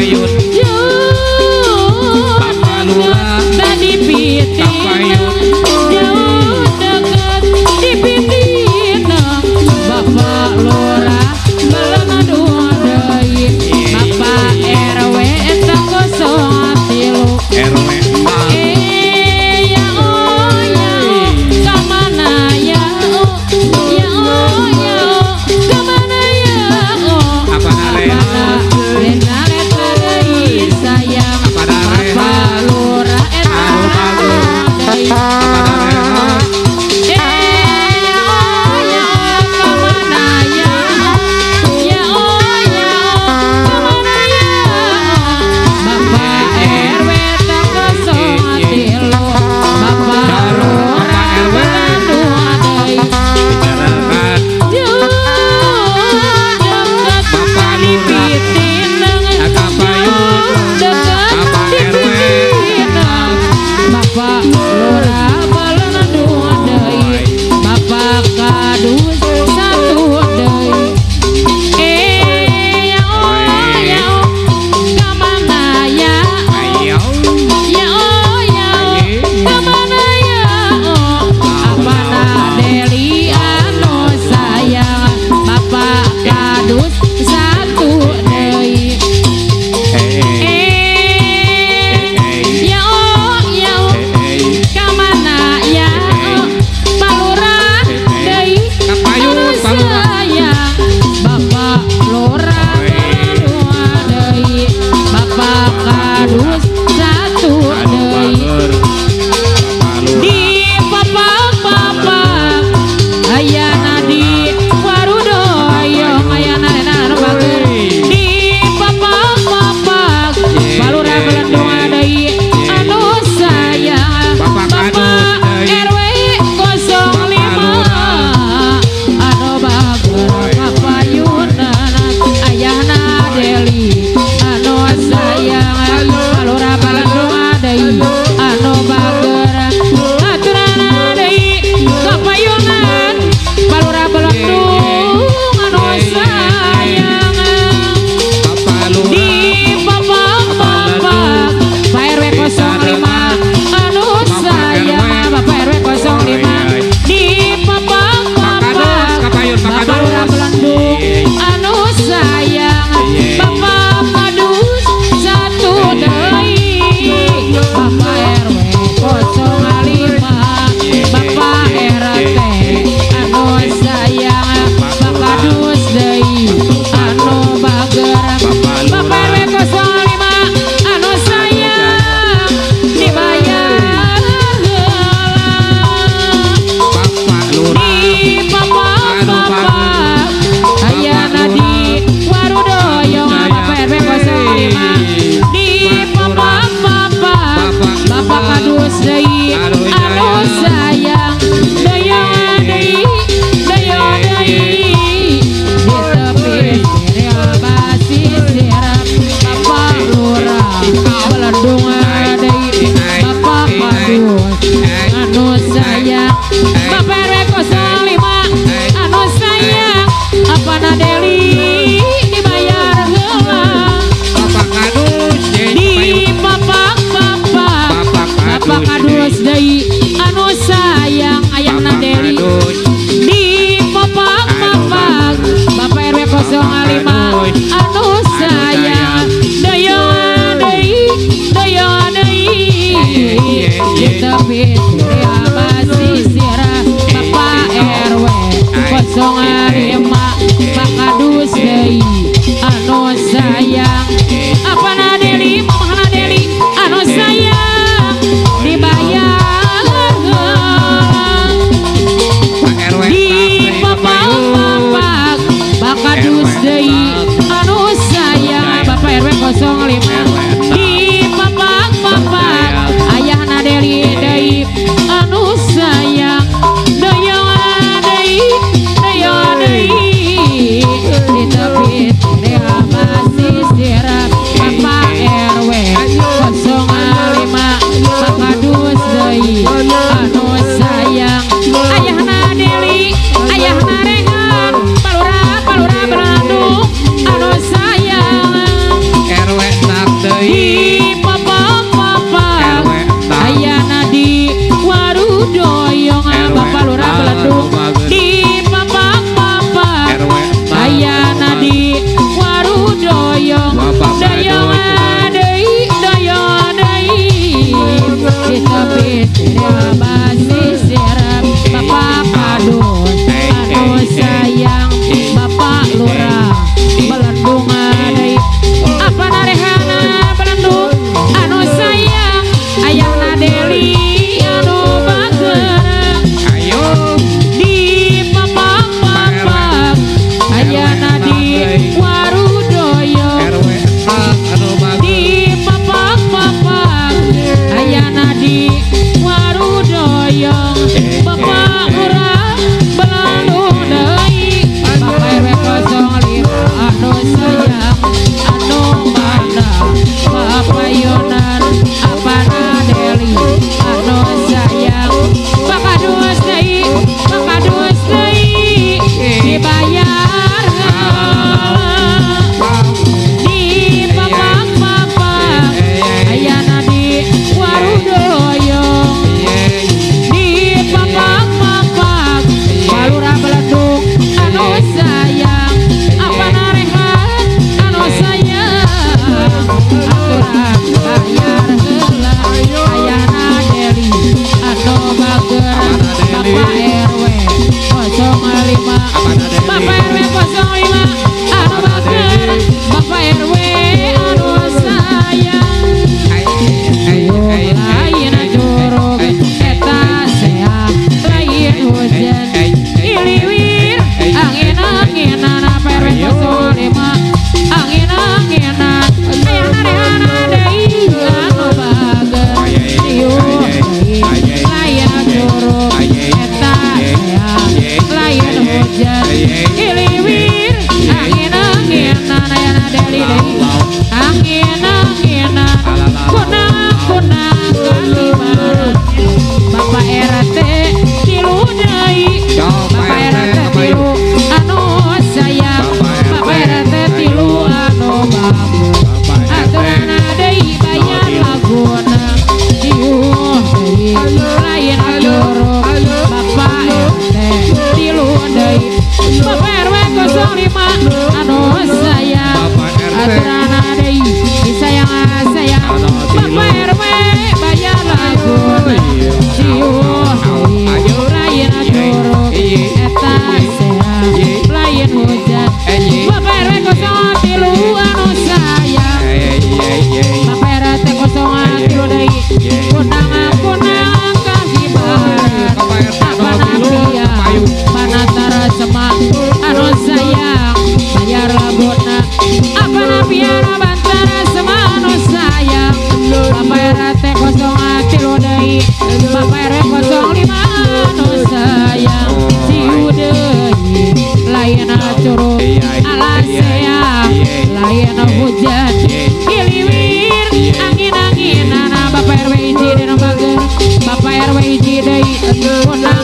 Kapayun Bapak Lurah tadi piting jauh deket di piting Bapak Lurah belum dua deui Bapak RW eta 03 RW ya oh ya oh kamana ya oh ya oh ya oh kamana ya oh apa nare Lena leta deui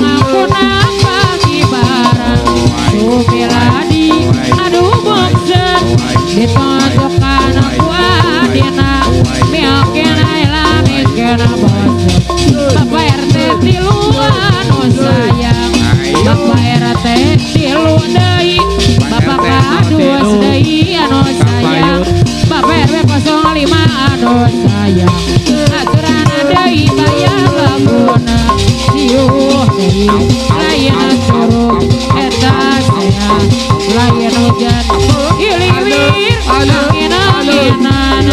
kunang pakibaran Sumiladi aduh boksen ditonjokkan aku adina miakin aila mikin bosen Bapak RT tilu anu sayang Bapak RT tilu deui Bapak kadus deui anu sayang Bapak RW 05 anu sayang aturan deui bayar laguna siuh deui layan curug eta sayang layan hujan iliwir angin-anginan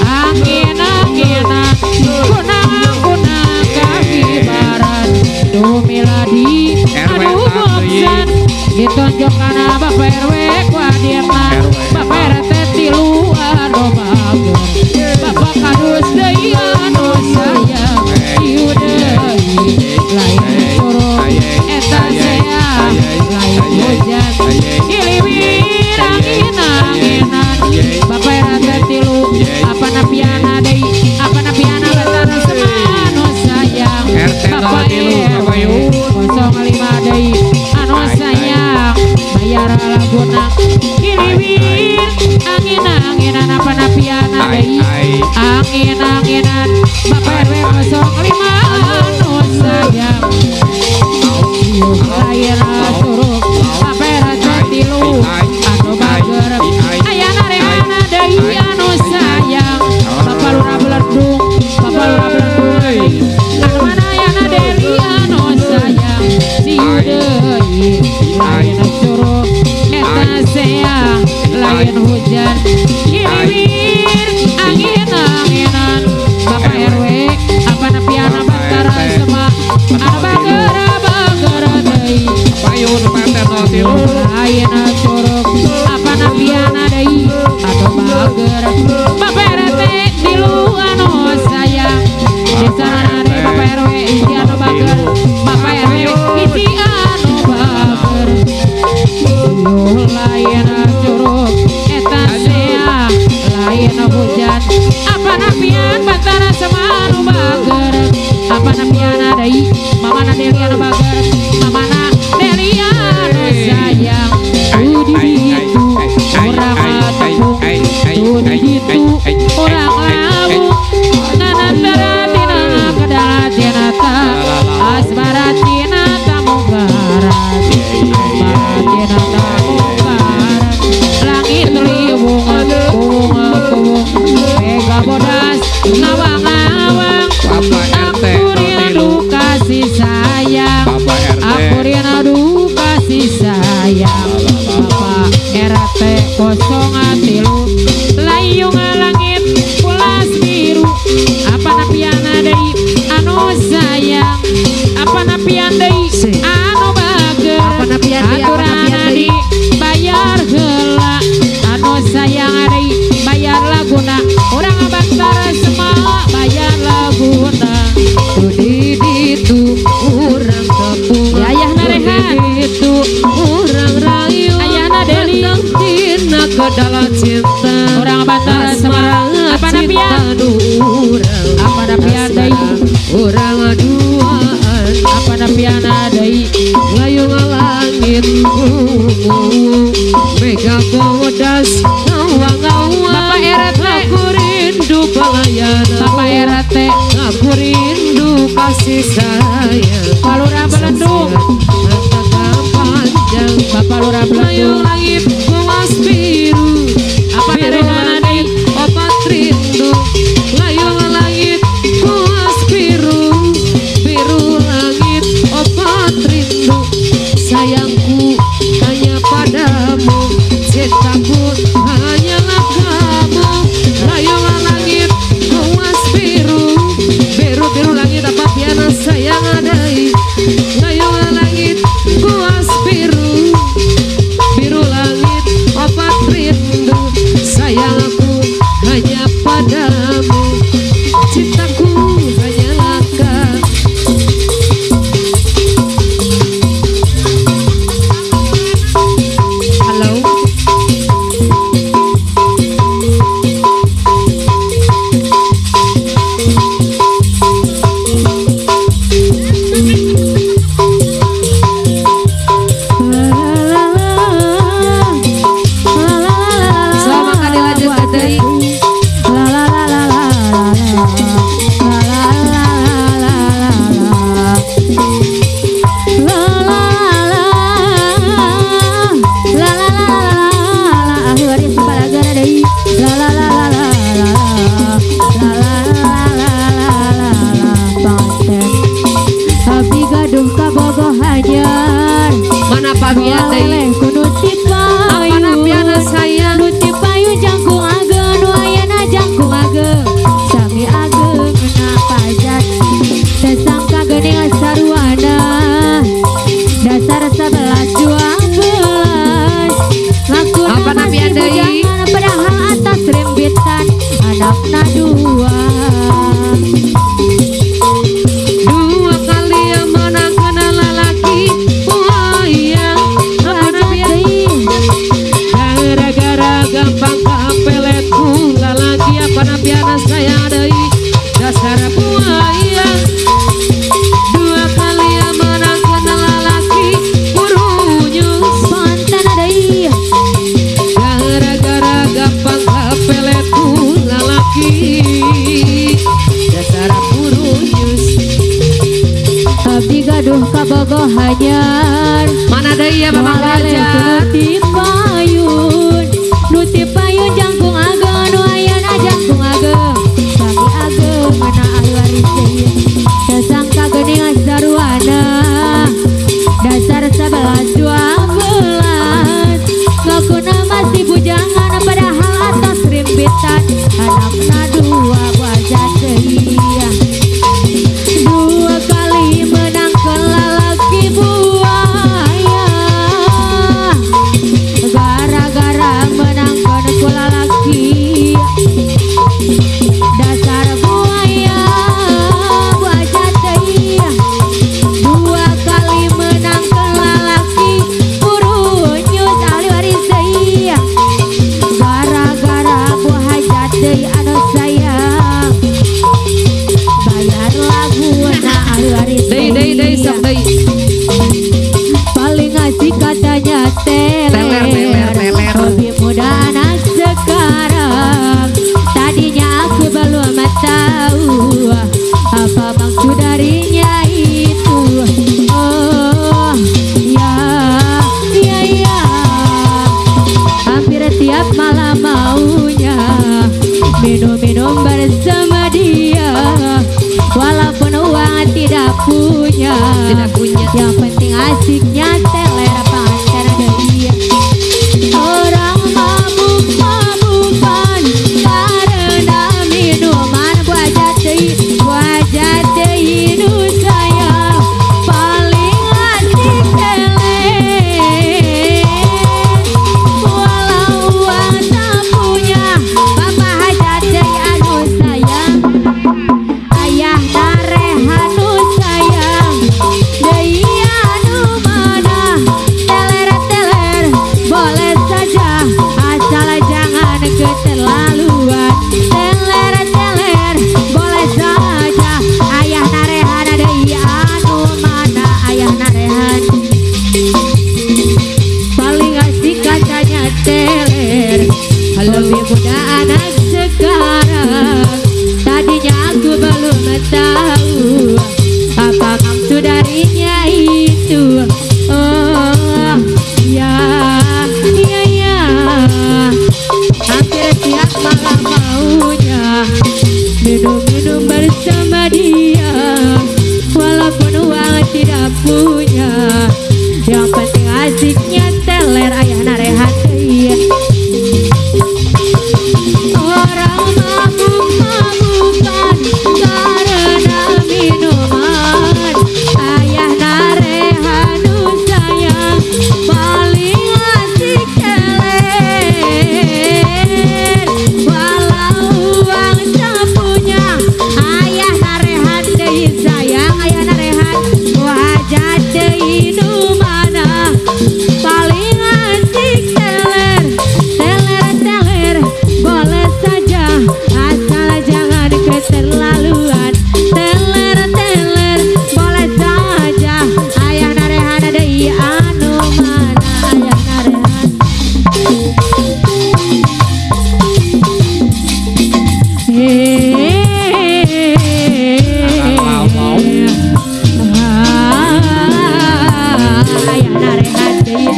angin-anginan kunang kakibaran Dumiladi aduh boksan ditonjokkan Bapak RW kuadirna Bapak RT tilu anu bager Bapak kadus deui anu sayang ieu deui lain curug eta sayang lain hujan iliwir angin-anginan Bapak RT tilu apa napiana deui apa napiana bantara semanu sayang Bapak RW 05 deui anu sayang bayar laguna iliwir angin-anginan apa napiana deui angin-anginan Bapak RW 05 anu sayang ieu layan curug Bapak RT tilu anu bager ayana rehana deui anu sayang Bapak Lurah Belendung Bapak Lurah Belendung anu mana ayana Deli anu sayang siu deui layan curug eta sayang layan hujan iliwir angin-anginan Bapak RW apa napiana bantara sema anu bager deui payun paten tilu layan curug apa napiana deui anu bager Bapak RT tilu anu sayang disana Bapak RW isi anu bager Bapak RW isi anu bager yuh layan curug eta sayang layan hujan apa napian bantara sama anu bager apa napiana deui mamana Deli anu bager mamana Deli anu sayang di ditu urang tepung di ditu urang labu nganantara tina kedalat tina ta asmara tina tamu barat asmara tina tamu barat langit liwung kubung mega bodas ngawang-ngawang aku rindu kasih sayang aku rindu kasih sayang Bapak RT 03 layung langit pulas biru apa napiana deui anu sayang apa napian deui anu bager aturan di bayar heula anu sayang deui bayar laguna urang bantara semua bayar laguna di ditu urang tepung yayahna rehan itu urang rayu ayana Deli tina kedalat cinta urang bantara semua apa napian apa napian deui urang duaan apa napiana deui layung langit mega bodas ngawang-ngawang Bapak RT aku rindu pelayanan Bapak RT aku rindu kasih sayang Bapak Lurah Belendung panjang Bapak Lurah Belendung langit puas biru apa napiana deui opat rindu layung langit puas biru biru langit opat rindu sayangku hanya padamu cintaku hanyalah kamu layung langit puas biru biru biru langit apa piana sayang adai layung langit puas biru biru langit opat rindu sayangku hanya padamu cintaku hanyalah kamu. Halo dua. Dua kali yang menang kena lalaki. Wah iya, gara-gara gampang kepeletku lalaki apa nabiana saya adai dasar buaya. Dua kali yang menang kena lalaki burunya spontan adai gara-gara gampang kepeletku lalaki dasar burunya. Abdi gaduh kabogoh hajar mana deui ya Bapak Hajar nuti payun jangkung ageng nu ayana jangkung ageng kami ageng mana ahli waris deui sasangka geuning asdaruana dasar 11-12 ngakuna masih bujangan padahal atas rimpitan anakna dua wajah deui. Dua kali menang ke lalaki buaya gara-gara menang ke lalaki dasar buaya wajah deui. Dua kali menang ke lalaki burunyus ahli waris deui gara-gara buah hajat deui anu sayang bayar lagu na ahli waris deui sok deui. Paling asik katanya teler hobi muda anak sekarang tadinya aku belum tahu apa maksud darinya itu. Oh ya ya ya hampir tiap malam maunya minum-minum bersama dia walaupun uang tidak punya yang penting asiknya teler pacar deui. Orang mabuk-mabukan karena minuman wajah deui nu sayang paling asik teler walau uang tak punya Bapak hajat deui anu sayang ayah narehan nu sayang deui anu mana teler boleh saja asal jangan keterlaluan teler boleh saja ayah narehan deui anu mana ayah narehan paling asik katanya teler lebih muda anak sekarang tadinya aku belum tahu apa maksud darinya itu. Oh ya ya ya hampir tiap malam maunya minum-minum bersama dia walaupun uang tidak punya yang penting asiknya teler ayah narehan deui. Orang mabuk-mabukan karena minuman ayah narehan nu sayang paling asik teler walau uang tak punya ayah narehan deui sayang ayah narehan wajah deui nu mana paling asik teler boleh saja asal jangan keterlaluan teler boleh saja ayah narehan deui anu mana ayah narehan. Ayah narehan deui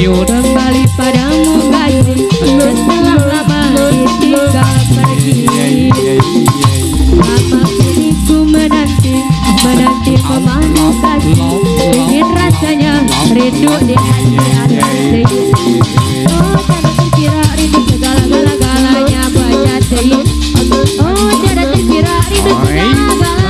kembali padamu kasih setelah lama ditinggal pergi. Lama diriku menanti memamu kasih ingin rasanya rindu di hati ada. Oh tiada terkira rindu segala-galanya banyak. Oh tiada terkira rindu segala-galanya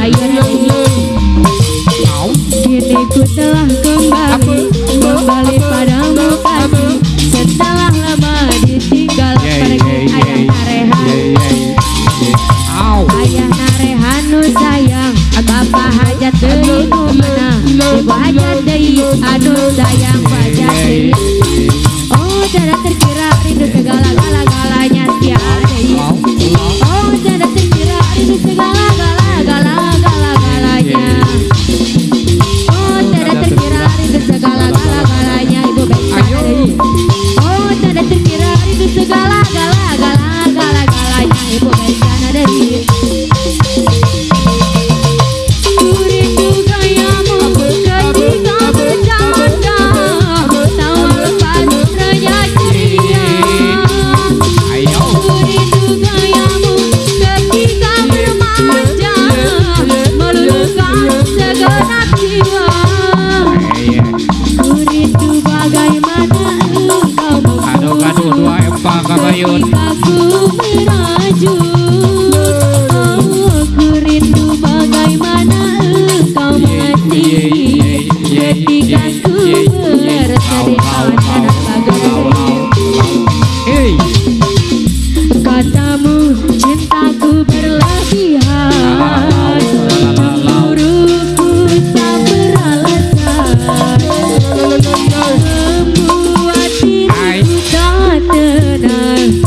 sayang. Kini ku telah kembali padamu kasih. Setelah lama ditinggal pergi ayah narehan. Ayah narehan nu sayang, bapak hajat deui nu mana, ibu hajat deui anu sayang hajat deui. Oh tidak terkira rindu segala-galanya tiada deui. Oh tidak terkira rindu segala-galanya. Oh tidak terkira rindu segala-galanya ibu bencana deui. Oh tidak terkira rindu segala-galanya ibu bencana deui. Kabayun. Aku meraju, aku rindu bagaimana engkau mengerti ketika ku bersedih dan bagai katamu cintaku berlebihan, cemburuku tak beralasan, membuat diriku tak tenang.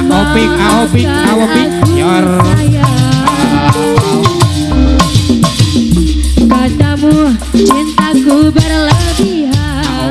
Awopik, yor. Katamu cintaku berlebihan.